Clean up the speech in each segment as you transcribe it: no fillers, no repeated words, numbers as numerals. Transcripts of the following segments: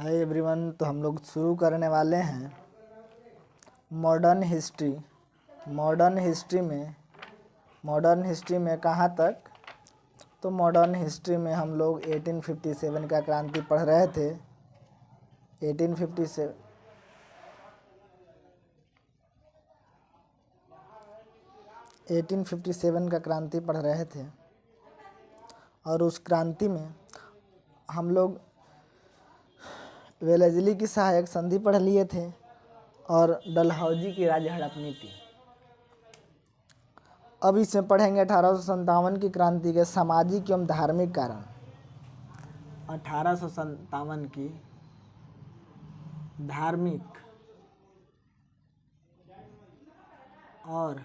Hi everyone. तो हम लोग शुरू करने वाले हैं मॉडर्न हिस्ट्री। मॉडर्न हिस्ट्री में कहाँ तक? तो मॉडर्न हिस्ट्री में हम लोग 1857 का क्रांति पढ़ रहे थे। 1857 का क्रांति पढ़ रहे थे और उस क्रांति में हम लोग वेलेस्ली की सहायक संधि पढ़ लिए थे और डलहौजी की राज्य हड़प नीति। अब इसमें पढ़ेंगे 1857 की क्रांति के सामाजिक एवं धार्मिक कारण। 1857 की धार्मिक और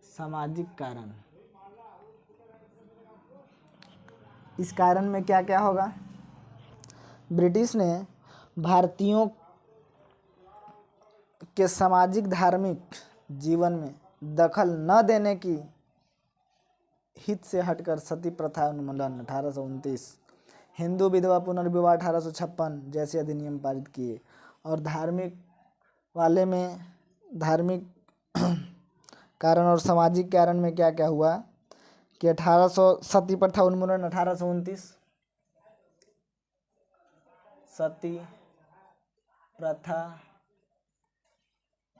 सामाजिक कारण। इस कारण में क्या क्या होगा? ब्रिटिश ने भारतीयों के सामाजिक धार्मिक जीवन में दखल न देने की हित से हटकर सती प्रथा उन्मूलन 1829, हिंदू विधवा पुनर्विवाह 1856 जैसे अधिनियम पारित किए। और धार्मिक वाले में धार्मिक कारण और सामाजिक कारण में क्या क्या हुआ कि 1800 सती प्रथा उन्मूलन 1829, सती प्रथा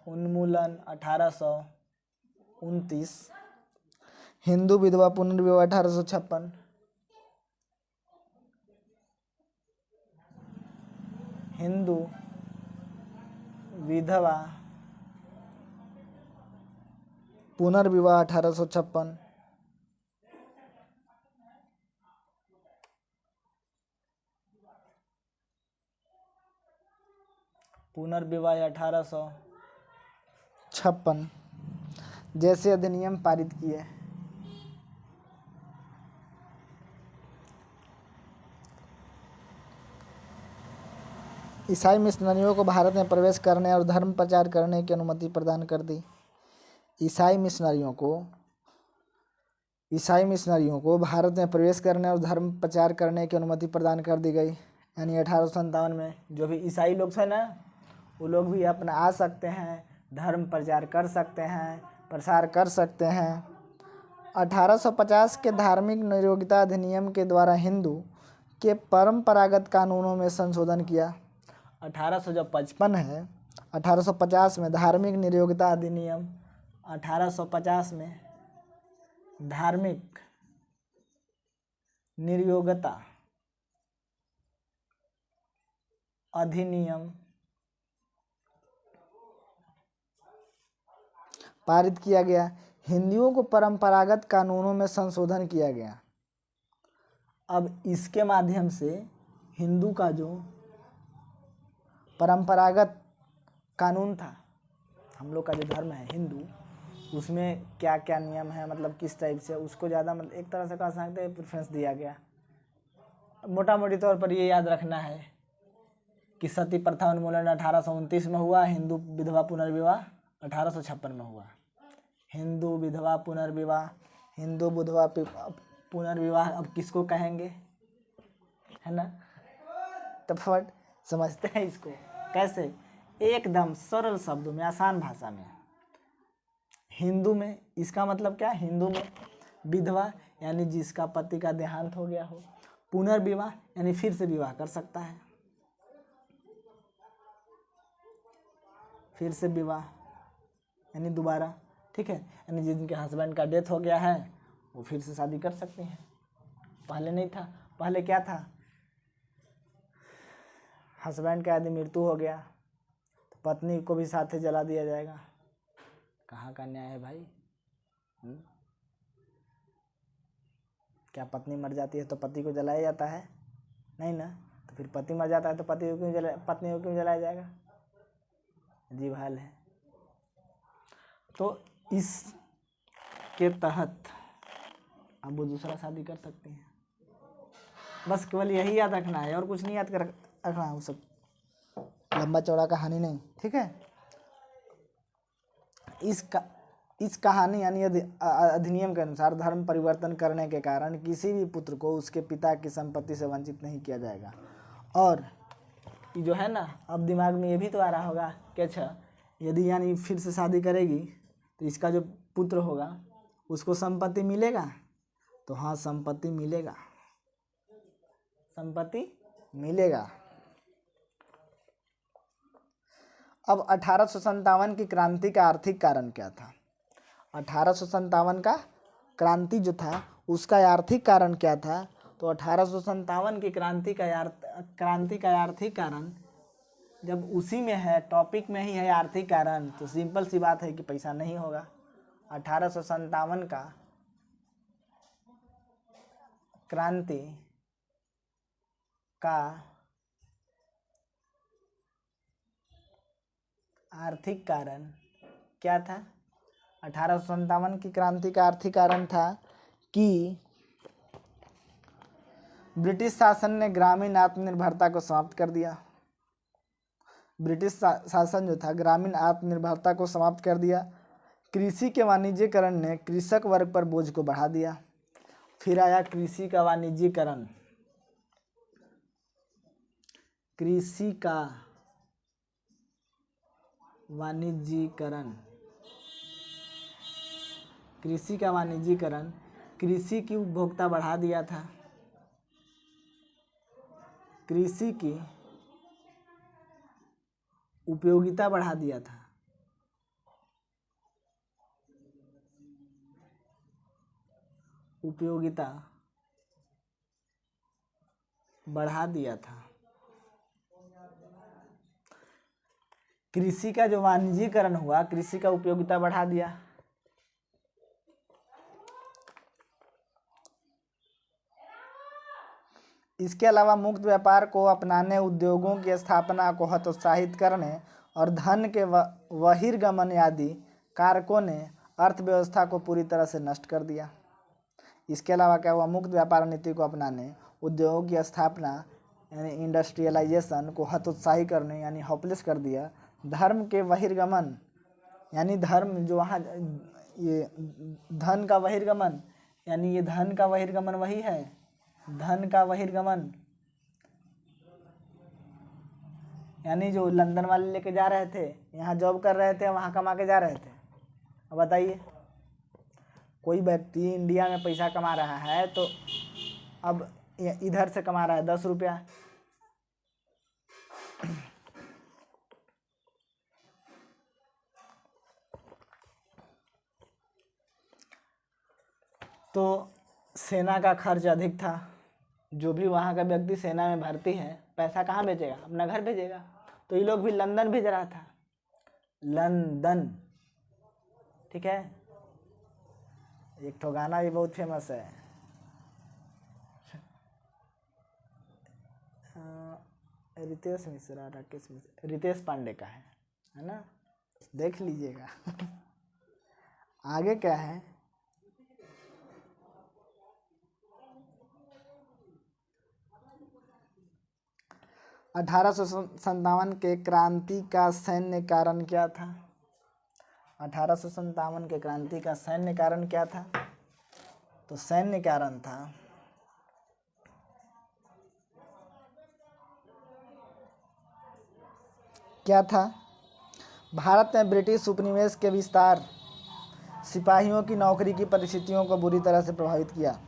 उन्मूलन 1829, हिंदू विधवा पुनर्विवाह 1856, हिंदू विधवा पुनर्विवाह 1856, पुनर्विवाह 1856 जैसे अधिनियम पारित किए। ईसाई मिशनरियों को भारत में प्रवेश करने और धर्म प्रचार करने की अनुमति प्रदान कर दी। ईसाई मिशनरियों को भारत में प्रवेश करने और धर्म प्रचार करने की अनुमति प्रदान कर दी गई। यानी 1857 में जो भी ईसाई लोग थे ना, वो लोग भी अपना आ सकते हैं, धर्म प्रचार कर सकते हैं, प्रसार कर सकते हैं। 1850 के धार्मिक नियोक्ता अधिनियम के द्वारा हिंदू के परंपरागत कानूनों में संशोधन किया। 1855 है, 1850 में धार्मिक नियोक्ता अधिनियम, 1850 में धार्मिक नियोक्ता अधिनियम पारित किया गया। हिंदुओं को परंपरागत कानूनों में संशोधन किया गया। अब इसके माध्यम से हिंदू का जो परंपरागत कानून था, हम लोग का जो धर्म है हिंदू, उसमें क्या क्या नियम है, मतलब किस टाइप से उसको ज़्यादा मतलब एक तरह से कह सकते हैं प्रेफरेंस दिया गया। मोटा मोटी तौर पर ये याद रखना है कि सती प्रथा उन्मूलन 1829 में हुआ, हिंदू विधवा पुनर्विवाह 1856 में हुआ। हिंदू विधवा पुनर्विवाह अब किसको कहेंगे, है ना? तो फट समझते हैं इसको कैसे? एकदम सरल शब्दों में, आसान भाषा में। हिंदू में इसका मतलब क्या? हिंदू में विधवा यानी जिसका पति का देहांत हो गया हो, पुनर्विवाह यानी फिर से विवाह कर सकता है, फिर से विवाह यानी दोबारा, ठीक है? यानी जिनके हस्बैंड का डेथ हो गया है वो फिर से शादी कर सकते हैं। पहले नहीं था। पहले क्या था? हस्बैंड का यदि मृत्यु हो गया तो पत्नी को भी साथ ही जला दिया जाएगा। कहाँ का न्याय है भाई? क्या पत्नी मर जाती है तो पति को जलाया जाता है? नहीं ना। तो फिर पति मर जाता है तो पत्नी को क्यों जलाया जाएगा? अजीब हाल है। तो इसके तहत अब वो दूसरा शादी कर सकते हैं। बस केवल यही याद रखना है और कुछ नहीं याद रखना है। वो सब लंबा चौड़ा कहानी नहीं, ठीक है? इसका इस कहानी यानी अधिनियम के अनुसार धर्म परिवर्तन करने के कारण किसी भी पुत्र को उसके पिता की संपत्ति से वंचित नहीं किया जाएगा। और ये जो है ना, अब दिमाग में ये भी तो आ रहा होगा कि अच्छा, यदि यानी फिर से शादी करेगी तो इसका जो पुत्र होगा उसको संपत्ति मिलेगा। तो हाँ, संपत्ति मिलेगा, संपत्ति मिलेगा। अब 1857 की क्रांति का आर्थिक कारण क्या था? 1857 का क्रांति जो था उसका आर्थिक कारण क्या था? तो 1857 की क्रांति का आर्थिक कारण, जब उसी में है, टॉपिक में ही है आर्थिक कारण, तो सिंपल सी बात है कि पैसा नहीं होगा। 1857 का क्रांति का आर्थिक कारण क्या था? 1857 की क्रांति का आर्थिक कारण था कि ब्रिटिश शासन ने ग्रामीण आत्मनिर्भरता को समाप्त कर दिया। ब्रिटिश शासन जो था ग्रामीण आत्मनिर्भरता को समाप्त कर दिया। कृषि के वाणिज्यीकरण ने कृषक वर्ग पर बोझ को बढ़ा दिया। फिर आया कृषि का वाणिज्यीकरण। कृषि का वाणिज्यीकरण, कृषि का वाणिज्यीकरण कृषि की उपभोक्ता बढ़ा दिया था। कृषि की उपयोगिता बढ़ा दिया था। उपयोगिता बढ़ा दिया था। कृषि का जो वाणिज्यीकरण हुआ, कृषि का उपयोगिता बढ़ा दिया। इसके अलावा मुक्त व्यापार को अपनाने, उद्योगों की स्थापना को हतोत्साहित करने और धन के बहिर्गमन आदि कारकों ने अर्थव्यवस्था को पूरी तरह से नष्ट कर दिया। इसके अलावा क्या हुआ? मुक्त व्यापार नीति को अपनाने, उद्योगों की स्थापना यानी इंडस्ट्रियलाइजेशन को हतोत्साहित करने यानी होपलेस कर दिया। धर्म के बहिर्गमन यानी धर्म जो वहाँ, ये धन का बहिर्गमन यानी ये धन का बहिर्गमन वही है, धन का बहिर्गमन यानी जो लंदन वाले लेके जा रहे थे, यहाँ जॉब कर रहे थे, वहाँ कमा के जा रहे थे। अब बताइए, कोई व्यक्ति इंडिया में पैसा कमा रहा है तो अब इधर से कमा रहा है 10 रुपया, तो सेना का खर्च अधिक था। जो भी वहाँ का व्यक्ति सेना में भर्ती है, पैसा कहाँ भेजेगा? अपना घर भेजेगा। तो ये लोग भी लंदन भेज रहा था, लंदन, ठीक है। एक ठो गाना भी बहुत फेमस है, रितेश मिश्रा, राकेश मिश्रा, रितेश पांडे का है ना, देख लीजिएगा। आगे क्या है? अठारह सौ सत्तावन के क्रांति का सैन्य कारण क्या था? 1857 के क्रांति का सैन्य कारण क्या था? तो सैन्य कारण था क्या था? भारत में ब्रिटिश उपनिवेश के विस्तार सिपाहियों की नौकरी की परिस्थितियों को बुरी तरह से प्रभावित किया।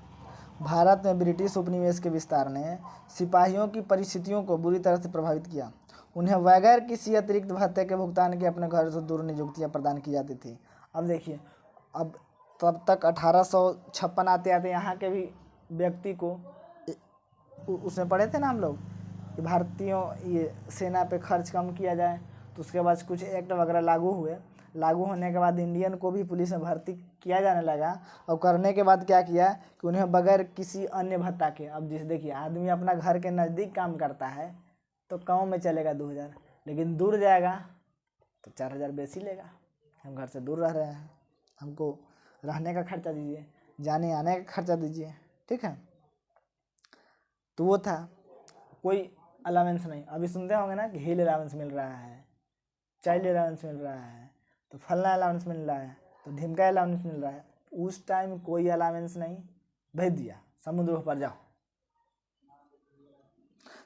भारत में ब्रिटिश उपनिवेश के विस्तार ने सिपाहियों की परिस्थितियों को बुरी तरह से प्रभावित किया। उन्हें बगैर किसी अतिरिक्त भत्ते के भुगतान के अपने घर से दूर नियुक्तियां प्रदान की जाती थी। अब देखिए, अब तब तक 1856 आते आते यहाँ के भी व्यक्ति को, उसमें पढ़े थे ना हम लोग कि भारतीयों ये सेना पे खर्च कम किया जाए, तो उसके बाद कुछ एक्ट वगैरह लागू हुए। लागू होने के बाद इंडियन को भी पुलिस में भर्ती किया जाने लगा, और करने के बाद क्या किया कि उन्हें बगैर किसी अन्य भत्ता के, अब जिस देखिए आदमी अपना घर के नज़दीक काम करता है तो गाँव में चलेगा 2000, लेकिन दूर जाएगा तो 4000 बेसी लेगा। हम घर से दूर रह रहे हैं, हमको रहने का खर्चा दीजिए, जाने आने का खर्चा दीजिए, ठीक है। तो वो था, कोई अलावेंस नहीं। अभी सुनते होंगे ना कि हिल अलावेंस मिल रहा है, चाइल्ड अलावेंस मिल रहा है, तो फलना अलावेंस मिल रहा है। तो ढीम का अलाउंस मिल रहा है। उस टाइम कोई अलाउंस नहीं, भेज दिया समुद्र पर जाओ।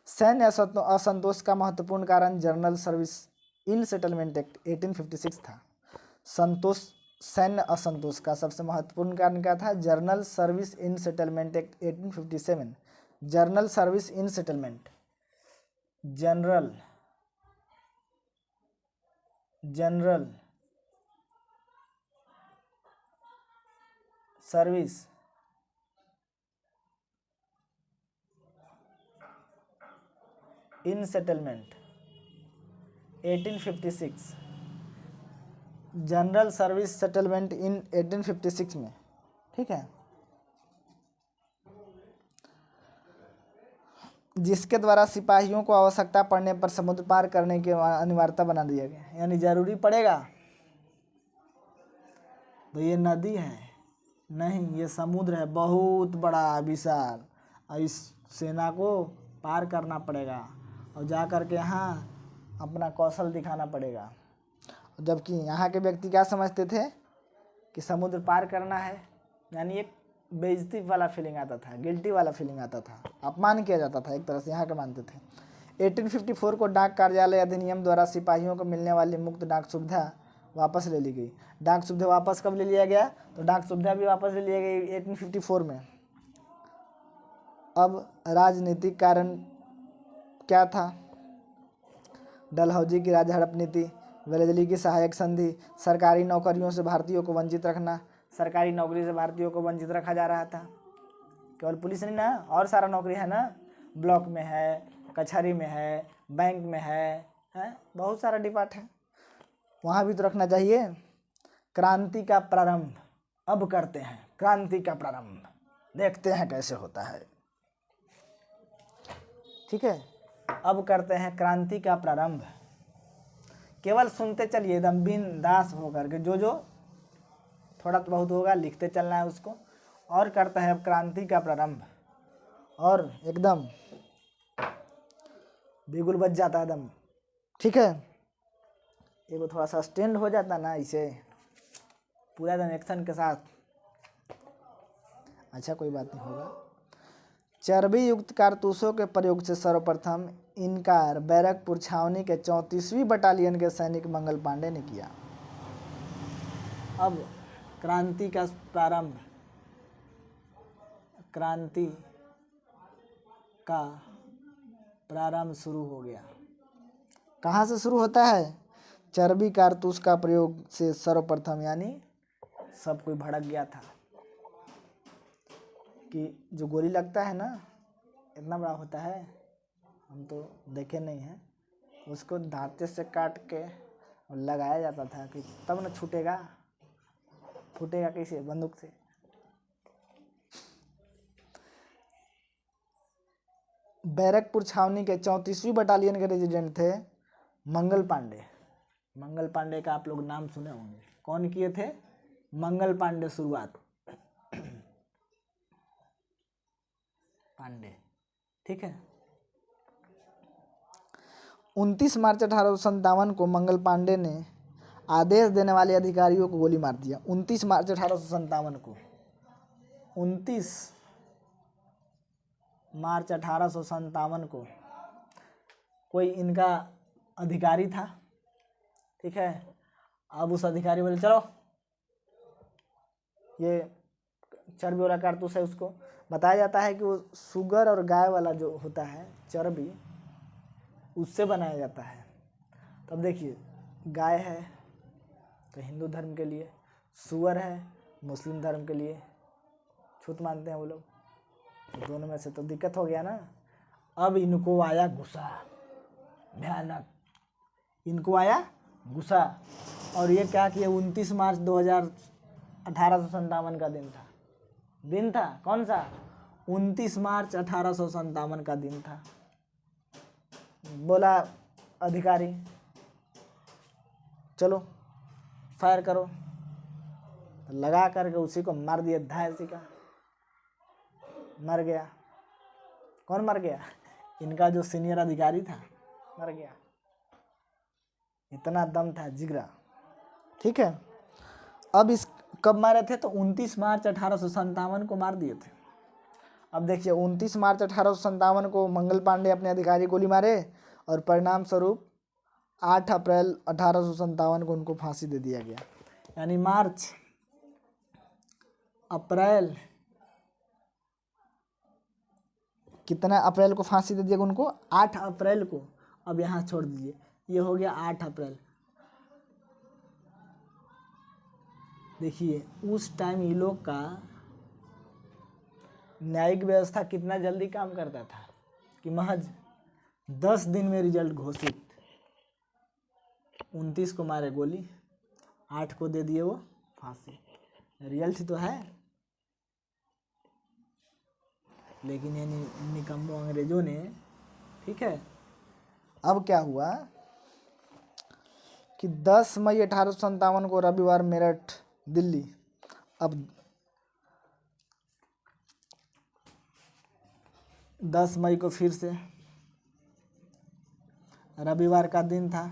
सैन्य असंतोष का महत्वपूर्ण कारण general service in settlement act 1856 था। सैन्य असंतोष का सबसे महत्वपूर्ण कारण क्या था? Journal service in settlement act 1857। Journal service in settlement, general service in settlement 1856, general service settlement in 1856 में, ठीक है, जिसके द्वारा सिपाहियों को आवश्यकता पड़ने पर समुद्र पार करने की अनिवार्यता बना दिया गया। यानी जरूरी पड़ेगा तो ये नदी है नहीं, ये समुद्र है बहुत बड़ा विशाल, और इस सेना को पार करना पड़ेगा और जा कर के यहाँ अपना कौशल दिखाना पड़ेगा। जबकि यहाँ के व्यक्ति क्या समझते थे कि समुद्र पार करना है, यानी एक बेइज्जती वाला फीलिंग आता था, गिल्टी वाला फीलिंग आता था, अपमान किया जाता था एक तरह से, यहाँ के मानते थे। 1854 को डाक कार्यालय अधिनियम द्वारा सिपाहियों को मिलने वाली मुक्त डाक सुविधा वापस ले ली गई। डाक सुविधा वापस कब ले लिया गया? तो डाक सुविधा भी वापस ले लिया गई 1854 में। अब राजनीतिक कारण क्या था? डलहौजी की राज हड़प नीति, वेलेस्ली की सहायक संधि, सरकारी नौकरियों से भारतीयों को वंचित रखना। सरकारी नौकरी से भारतीयों को वंचित रखा जा रहा था। केवल पुलिस नहीं ना, और सारा नौकरी है ना, ब्लॉक में है, कचहरी में है, बैंक में है, बहुत सारा डिपार्ट है, वहाँ भी तो रखना चाहिए। क्रांति का प्रारंभ अब करते हैं, क्रांति का प्रारंभ देखते हैं कैसे होता है, ठीक है। अब करते हैं क्रांति का प्रारंभ, केवल सुनते चलिए एकदम बिंदास होकर के, जो थोड़ा तो बहुत होगा लिखते चलना है उसको, और करते हैं अब क्रांति का प्रारंभ, और एकदम बिगुल बज जाता है एकदम, ठीक है। ये थोड़ा सा स्टैंड हो जाता ना, इसे पूरा एकदम एक्शन के साथ, अच्छा कोई बात नहीं होगा। चर्बी युक्त कारतूसों के प्रयोग से सर्वप्रथम इनकार बैरकपुर छावनी के 34वीं बटालियन के सैनिक मंगल पांडे ने किया। अब क्रांति का प्रारंभ, क्रांति का प्रारंभ शुरू हो गया। कहाँ से शुरू होता है? चर्बी कारतूस का प्रयोग से सर्वप्रथम, यानी सब कोई भड़क गया था कि जो गोली लगता है ना, इतना बड़ा होता है, हम तो देखे नहीं हैं, उसको दांते से काट के लगाया जाता था कि तब न छूटेगा, फूटेगा कैसे? बंदूक से। बैरकपुर छावनी के 34वीं बटालियन के रेजिडेंट थे मंगल पांडे। मंगल पांडे का आप लोग नाम सुने होंगे। कौन किए थे? मंगल पांडे शुरुआत, पांडे, ठीक है। 29 मार्च 1857 को मंगल पांडे ने आदेश देने वाले अधिकारियों को गोली मार दिया। 29 मार्च 1857 को, 29 मार्च 1857 को कोई इनका अधिकारी था, ठीक है। अब उस अधिकारी बोले चलो, ये चर्बी वाला कारतूस है, उसको बताया जाता है कि वो शुगर और गाय वाला जो होता है चर्बी, उससे बनाया जाता है। तब देखिए, गाय है तो हिंदू धर्म के लिए, सुअर है मुस्लिम धर्म के लिए, छूत मानते हैं वो लोग, तो दोनों में से तो दिक्कत हो गया ना। अब इनको आया गुस्सा भयानक, इनको आया गुस्सा, और ये क्या किया? 29 मार्च 1857 का दिन था। कौन सा? 29 मार्च 1857 का दिन था। बोला अधिकारी चलो फायर करो, लगा करके उसी को मार दिया, धायसी का मर गया। कौन मर गया? इनका जो सीनियर अधिकारी था मर गया। इतना दम था, जिगरा, ठीक है। अब इस कब मारे थे? तो 29 मार्च 1857 को मार दिए थे। अब देखिए 29 मार्च 1857 को मंगल पांडे अपने अधिकारी गोली मारे और परिणाम स्वरूप 8 अप्रैल 1857 को उनको फांसी दे दिया गया। यानी मार्च, अप्रैल, कितना अप्रैल को फांसी दे दिया उनको? 8 अप्रैल को। अब यहाँ छोड़ दीजिए, ये हो गया 8 अप्रैल। देखिए उस टाइम ये लोग का न्यायिक व्यवस्था कितना जल्दी काम करता था कि महज 10 दिन में रिजल्ट घोषित। 29 को मारे गोली, 8 को दे दिए वो फांसी। रिजल्ट ही तो है। लेकिन ये निकम्मों अंग्रेजों ने, ठीक है, अब क्या हुआ कि 10 मई 1857 को रविवार मेरठ, दिल्ली। अब 10 मई को फिर से रविवार का दिन था,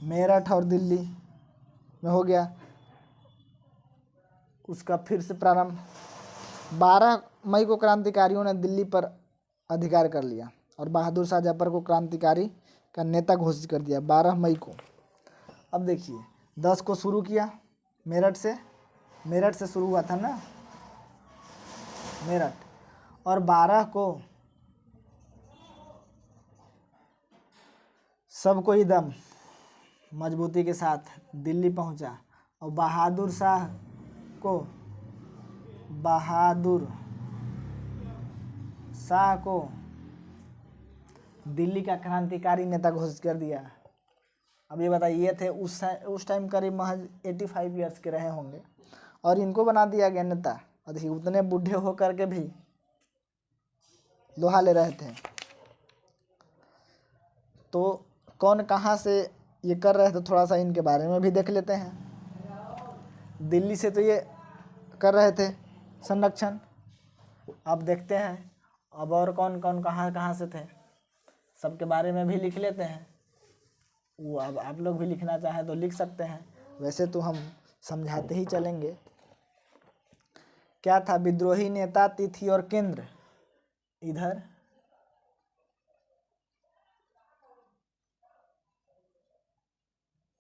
मेरठ और दिल्ली में हो गया उसका फिर से प्रारंभ। 12 मई को क्रांतिकारियों ने दिल्ली पर अधिकार कर लिया और बहादुर शाह जफर को क्रांतिकारी का नेता घोषित कर दिया 12 मई को। अब देखिए 10 को शुरू किया मेरठ से शुरू हुआ था ना मेरठ, और 12 को सबको एकदम मजबूती के साथ दिल्ली पहुंचा और बहादुर शाह को दिल्ली का क्रांतिकारी नेता घोषित कर दिया। अब ये बताइए, ये थे उस टाइम करीब महज 85 ईयर्स के रहे होंगे और इनको बना दिया गया नेता। और देखिए उतने बूढ़े हो करके भी लोहा ले रहे थे। तो कौन कहाँ से ये कर रहे थे, थोड़ा सा इनके बारे में भी देख लेते हैं। दिल्ली से तो ये कर रहे थे संरक्षण। अब देखते हैं अब और कौन कौन कहाँ से थे, सबके बारे में भी लिख लेते हैं। वो अब आप लोग भी लिखना चाहें तो लिख सकते हैं, वैसे तो हम समझाते ही चलेंगे। क्या था? विद्रोही नेता, तिथि और केंद्र। इधर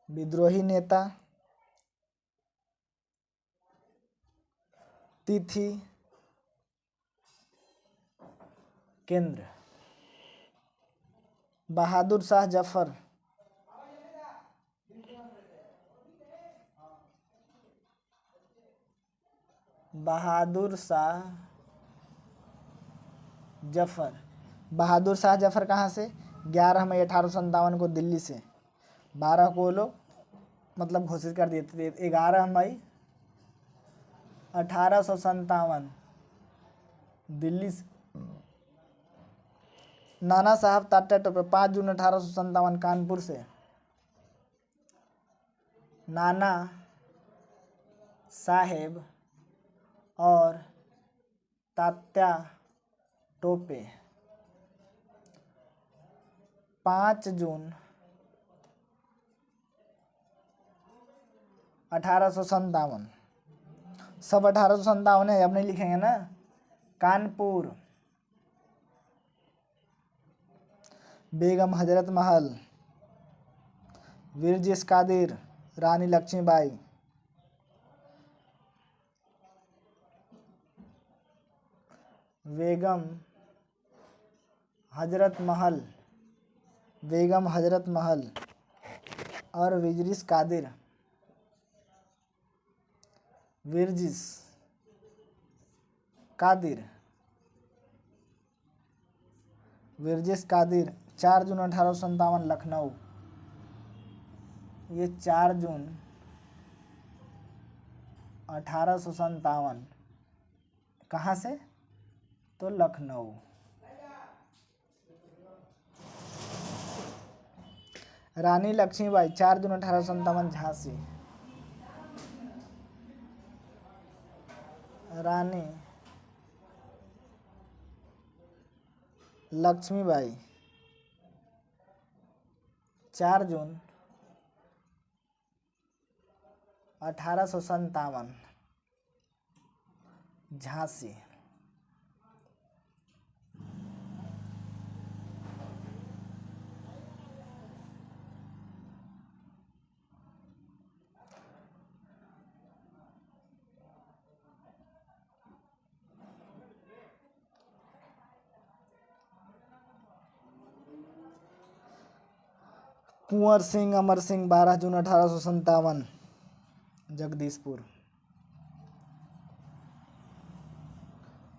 विद्रोही नेता, तिथि, केंद्र। बहादुर शाह जफर, बहादुर शाह जफर कहाँ से? 11 मई 1857 को दिल्ली से। 12 को लोग मतलब घोषित कर दिए थे। 11 मई 1857 दिल्ली से। नाना साहब तात्या टोपे 5 जून 1857 कानपुर से। नाना साहेब और तात्या टोपे 5 जून 1857। सब 1857 है, अब नहीं लिखेंगे ना। कानपुर। बेगम हजरत महल, विरजिस कादिर, रानी लक्ष्मीबाई। बेगम हजरत महल और विरजिस कादिर 4 जून 1857 लखनऊ। ये 4 जून 1857 कहाँ से? तो लखनऊ। रानी लक्ष्मीबाई 4 जून 1857 झांसी। रानी लक्ष्मीबाई 4 जून 1857 झांसी। कुंवर सिंह अमर सिंह 12 जून 1857 जगदीशपुर।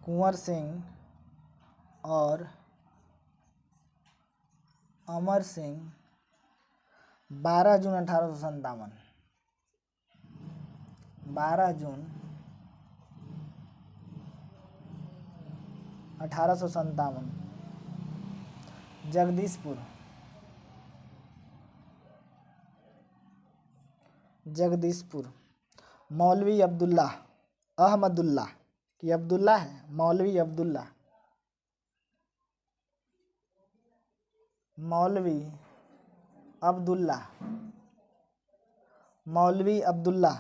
कुंवर सिंह और अमर सिंह 12 जून 1857, 12 जून 1857 जगदीशपुर। जगदीशपुर। मौलवी अब्दुल्ला अहमदुल्ला कि अब्दुल्ला है, मौलवी अब्दुल्ला, मौलवी अब्दुल्ला, मौलवी अब्दुल्ला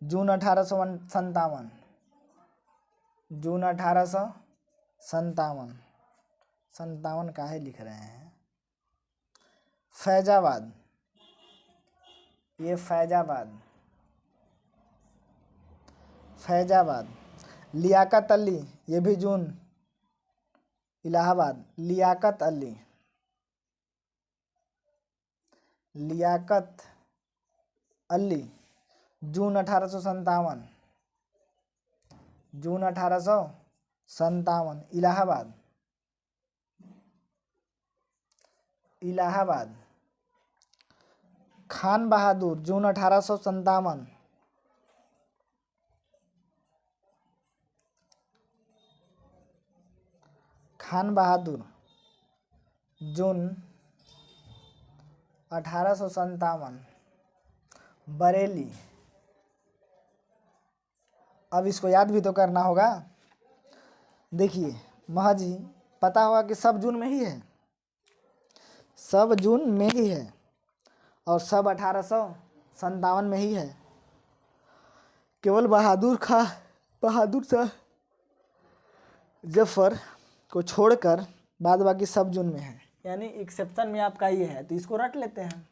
जून 1857, जून 1857, 57 काहे लिख रहे हैं। फैजाबाद, ये फैजाबाद, फैजाबाद। लियाकत अली, ये भी जून। इलाहाबाद, लियाकत अली, लियाकत अली जून 1857, जून 1857। इलाहाबाद, इलाहाबाद। खान बहादुर जून 1857, खान बहादुर जून 1857। बरेली, अब इसको याद भी तो करना होगा। देखिए महाजी, पता होगा कि सब जून में ही है, सब जून में ही है और सब 1857 में ही है। केवल बहादुर शाह जफर को छोड़कर बाद बाकी सब जून में है, यानी एक्सेप्शन में आपका ये है, तो इसको रट लेते हैं।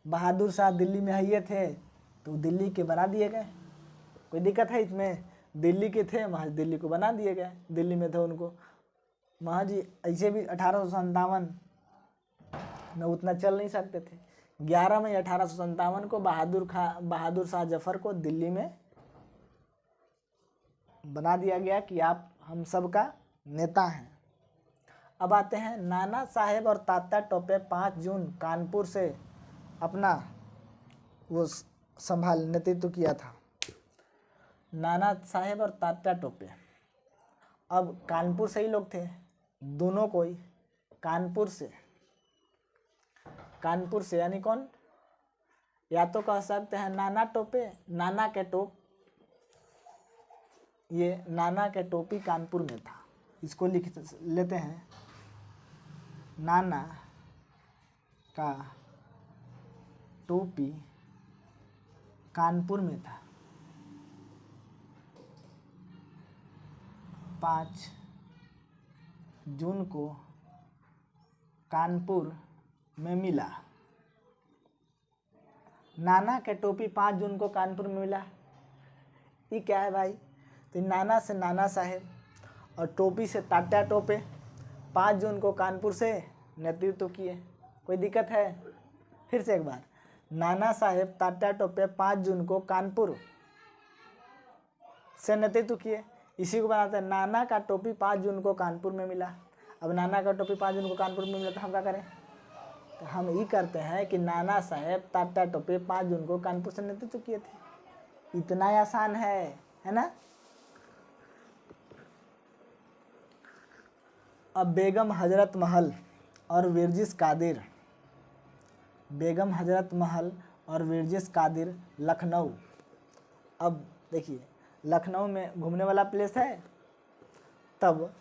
बहादुर शाह दिल्ली में है ये थे तो दिल्ली के बना दिए गए, कोई दिक्कत है इसमें। दिल्ली के थे, महज दिल्ली को बना दिए गए, दिल्ली में थे उनको। महज ऐसे भी 1857 में उतना चल नहीं सकते थे। 11 मई 1857 को बहादुर शाह जफर को दिल्ली में बना दिया गया कि आप हम सब का नेता हैं। अब आते हैं नाना साहेब और तात्या टोपे 5 जून कानपुर से अपना वो संभाल नेतृत्व किया था। नाना साहेब और तात्या टोपे, अब कानपुर से ही लोग थे दोनों, कोई कानपुर से यानी कौन, या तो कह सकते हैं नाना टोपे, नाना के टोप, ये नाना के टोपी कानपुर में था, इसको लिख लेते हैं। नाना का टोपी कानपुर में था। 5 जून को कानपुर में मिला। नाना के टोपी 5 जून को कानपुर में मिला, ये क्या है भाई। तो नाना से नाना साहेब और टोपी से तात्या टोपे 5 जून को कानपुर से नेतृत्व किए, कोई दिक्कत है। फिर से एक बार, नाना साहेब तात्या टोपे 5 जून को कानपुर से नेतृत्व किए, इसी को बनाते हैं नाना का टोपी 5 जून को कानपुर में मिला। अब नाना का टोपी 5 जून को कानपुर में मिला तो हम क्या करें, तो हम ये करते हैं कि नाना साहेब तात्या टोपे 5 जून को कानपुर से नेतृत्व किए थे। इतना ही आसान है ना। अब बेगम हजरत महल और विरजिस कादिर, बेगम हजरत महल और विरजिस कादिर लखनऊ। अब देखिए लखनऊ में घूमने वाला प्लेस है, तब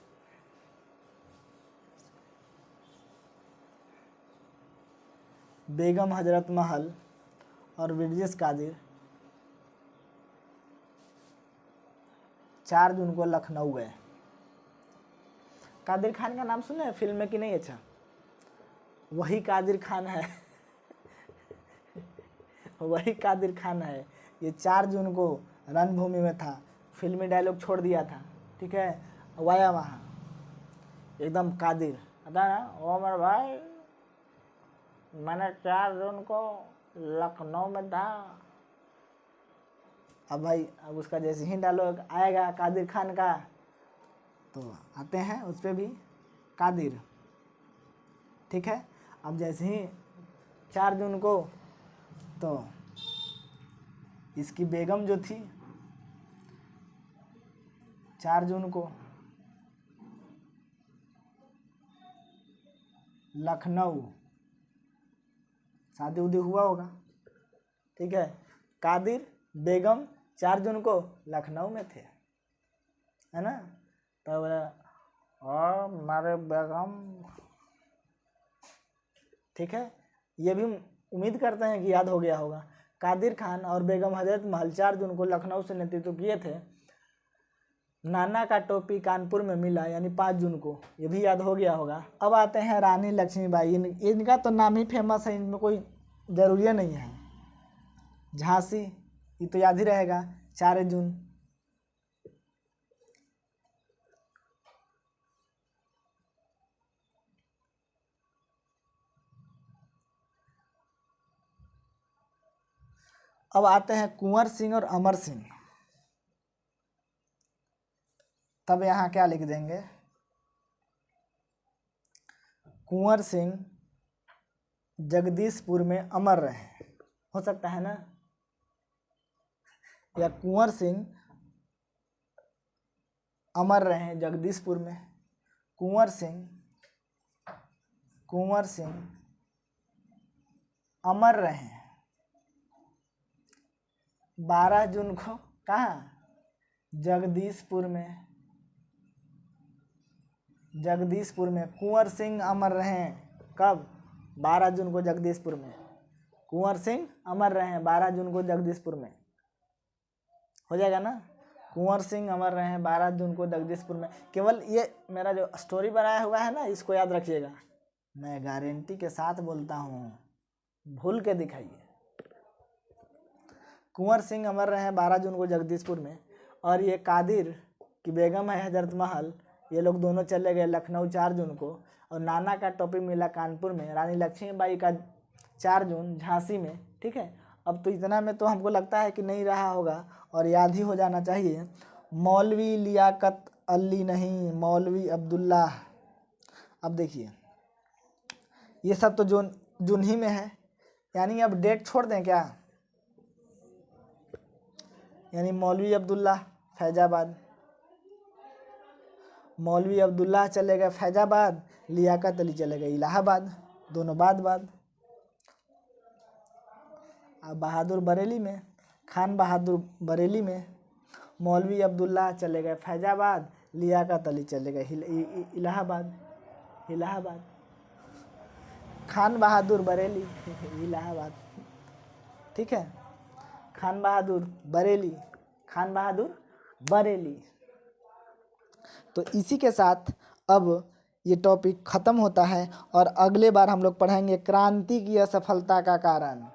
बेगम हजरत महल और विरजिस कादिर 4 जून को लखनऊ गए। कादिर खान का नाम सुने फिल्म में कि नहीं? अच्छा, वही कादिर खान है वही कादिर खान है। ये 4 जून को रणभूमि में था, फिल्मी डायलॉग छोड़ दिया था, ठीक है, वाया वहाँ एकदम कादिर आता ना, ओ मेरे भाई मैंने 4 जून को लखनऊ में था। अब भाई अब उसका जैसे ही डायलॉग आएगा कादिर खान का तो आते हैं उस पर भी कादिर, ठीक है। अब जैसे ही 4 जून को तो इसकी बेगम जो थी 4 जून को लखनऊ शादी उदी हुआ होगा, ठीक है। कादिर बेगम 4 जून को लखनऊ में थे, है ना। तो बोला और मारे बेगम, ठीक है। ये भी उम्मीद करते हैं कि याद हो गया होगा। कादिर खान और बेगम हजरत महल 4 जून को लखनऊ से नेतृत्व किए थे। नाना का टोपी कानपुर में मिला यानी 5 जून को, ये भी याद हो गया होगा। अब आते हैं रानी लक्ष्मीबाई। इनका तो नाम ही फेमस है, इनमें कोई ज़रूरी नहीं है। झांसी, ये तो याद ही रहेगा, 4 जून। अब आते हैं कुंवर सिंह और अमर सिंह। तब यहाँ क्या लिख देंगे, कुंवर सिंह जगदीशपुर में अमर रहे, हो सकता है ना, या कुंवर सिंह अमर रहे जगदीशपुर में। कुंवर सिंह अमर रहे 12 जून को, कहाँ? जगदीशपुर में। कुंवर सिंह अमर रहे कब? 12 जून को जगदीशपुर में। कुंवर सिंह अमर रहे 12 जून को जगदीशपुर में, हो जाएगा ना। कुंवर सिंह अमर रहे 12 जून को जगदीशपुर में। केवल ये मेरा जो स्टोरी बनाया हुआ है ना, इसको याद रखिएगा, मैं गारंटी के साथ बोलता हूँ, भूल के दिखाइए। कुंवर सिंह अमर रहे 12 जून को जगदीशपुर में। और ये कादिर की बेगम है हजरत महल, ये लोग दोनों चले गए लखनऊ 4 जून को। और नाना का टोपी मिला कानपुर में। रानी लक्ष्मीबाई का 4 जून झांसी में, ठीक है। अब तो इतना में तो हमको लगता है कि नहीं रहा होगा और याद ही हो जाना चाहिए। मौलवी लियाकत अली नहीं, मौलवी अब्दुल्ला। अब देखिए ये सब तो जून ही में है, यानी अब डेट छोड़ दें क्या, यानी मौलवी अब्दुल्ला फैजाबाद, मौलवी अब्दुल्ला चले गए फैजाबाद, लियाकत अली चले गए इलाहाबाद, दोनों बाद। अब बहादुर बरेली में, खान बहादुर बरेली में, मौलवी अब्दुल्ला चले गए फैजाबाद, लियाकत अली चले गए इलाहाबाद। खान बहादुर बरेली इलाहाबाद, ठीक है। खान बहादुर बरेली। तो इसी के साथ अब ये टॉपिक ख़त्म होता है और अगले बार हम लोग पढ़ेंगे क्रांति की असफलता का कारण।